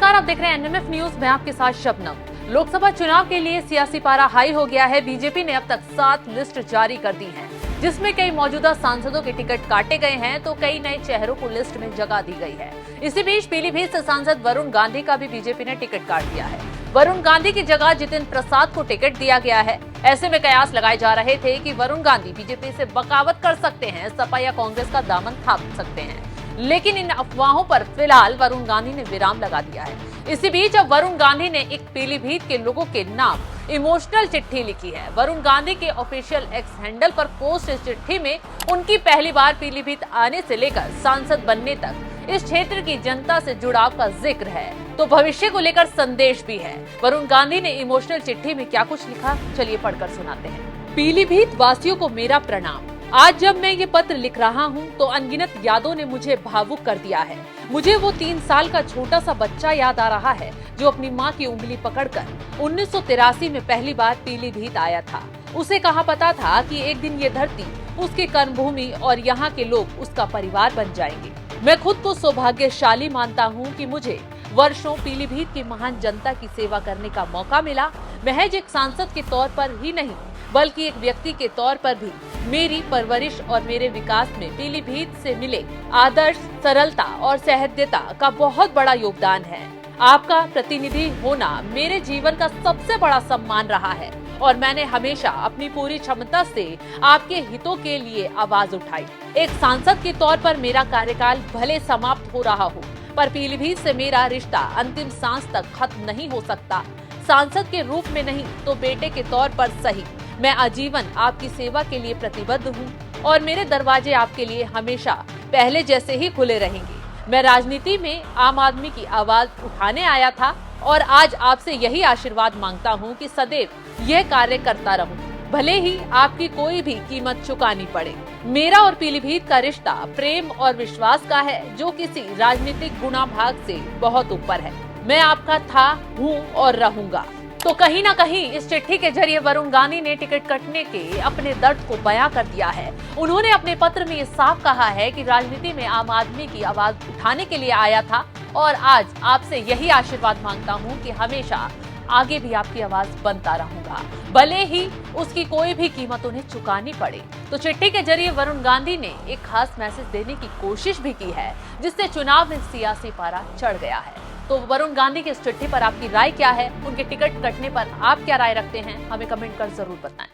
नमस्कार, आप देख रहे हैं एनएमएफ न्यूज। मैं आपके साथ शबनम। लोकसभा चुनाव के लिए सियासी पारा हाई हो गया है। बीजेपी ने अब तक 7 लिस्ट जारी कर दी है, जिसमें कई मौजूदा सांसदों के टिकट काटे गए हैं तो कई नए चेहरों को लिस्ट में जगह दी गई है। इसी बीच पीलीभीत से सांसद वरुण गांधी का भी बीजेपी ने टिकट काट दिया है। वरुण गांधी की जगह जितिन प्रसाद को टिकट दिया गया है। ऐसे में कयास लगाए जा रहे थे कि वरुण गांधी बीजेपी से बगावत कर सकते हैं, सपा या कांग्रेस का दामन थाम सकते हैं, लेकिन इन अफवाहों पर फिलहाल वरुण गांधी ने विराम लगा दिया है। इसी बीच अब वरुण गांधी ने एक पीलीभीत के लोगों के नाम इमोशनल चिट्ठी लिखी है। वरुण गांधी के ऑफिशियल एक्स हैंडल पर पोस्ट इस चिट्ठी में उनकी पहली बार पीलीभीत आने से लेकर सांसद बनने तक इस क्षेत्र की जनता से जुड़ाव का जिक्र है, तो भविष्य को लेकर संदेश भी है। वरुण गांधी ने इमोशनल चिट्ठी में क्या कुछ लिखा, चलिए पढ़कर सुनाते हैं। पीलीभीत वासियों को मेरा प्रणाम। आज जब मैं ये पत्र लिख रहा हूँ तो अनगिनत यादों ने मुझे भावुक कर दिया है। मुझे वो 3 साल का छोटा सा बच्चा याद आ रहा है जो अपनी माँ की उंगली पकड़कर 1983 में पहली बार पीलीभीत आया था। उसे कहाँ पता था कि एक दिन ये धरती उसकी कर्मभूमि और यहाँ के लोग उसका परिवार बन जाएंगे। मैं खुद को सौभाग्यशाली मानता हूँ कि मुझे वर्षों पीलीभीत की महान जनता की सेवा करने का मौका मिला। महज एक सांसद के तौर पर ही नहीं बल्कि एक व्यक्ति के तौर पर भी मेरी परवरिश और मेरे विकास में पीलीभीत से मिले आदर्श, सरलता और सहृदयता का बहुत बड़ा योगदान है। आपका प्रतिनिधि होना मेरे जीवन का सबसे बड़ा सम्मान रहा है और मैंने हमेशा अपनी पूरी क्षमता से आपके हितों के लिए आवाज उठाई। एक सांसद के तौर पर मेरा कार्यकाल भले समाप्त हो रहा हो, पर पीलीभीत से मेरा रिश्ता अंतिम सांस तक खत्म नहीं हो सकता। सांसद के रूप में नहीं तो बेटे के तौर पर सही, मैं आजीवन आपकी सेवा के लिए प्रतिबद्ध हूँ और मेरे दरवाजे आपके लिए हमेशा पहले जैसे ही खुले रहेंगे। मैं राजनीति में आम आदमी की आवाज उठाने आया था और आज आपसे यही आशीर्वाद मांगता हूँ कि सदैव यह कार्य करता रहूँ, भले ही आपकी कोई भी कीमत चुकानी पड़े। मेरा और पीलीभीत का रिश्ता प्रेम और विश्वास का है, जो किसी राजनीतिक गुणा भाग से बहुत ऊपर है। मैं आपका था, हूँ और रहूंगा। तो कहीं ना कहीं इस चिट्ठी के जरिए वरुण गांधी ने टिकट कटने के अपने दर्द को बयां कर दिया है। उन्होंने अपने पत्र में ये साफ कहा है कि राजनीति में आम आदमी की आवाज उठाने के लिए आया था और आज आपसे यही आशीर्वाद मांगता हूं कि हमेशा आगे भी आपकी आवाज बनता रहूंगा, भले ही उसकी कोई भी कीमत उन्हें चुकानी पड़े। तो चिट्ठी के जरिए वरुण गांधी ने एक खास मैसेज देने की कोशिश भी की है, जिससे चुनाव में सियासी पारा चढ़ गया है। तो वरुण गांधी की इस चिट्ठी पर आपकी राय क्या है? उनके टिकट कटने पर आप क्या राय रखते हैं? हमें कमेंट कर जरूर बताएं।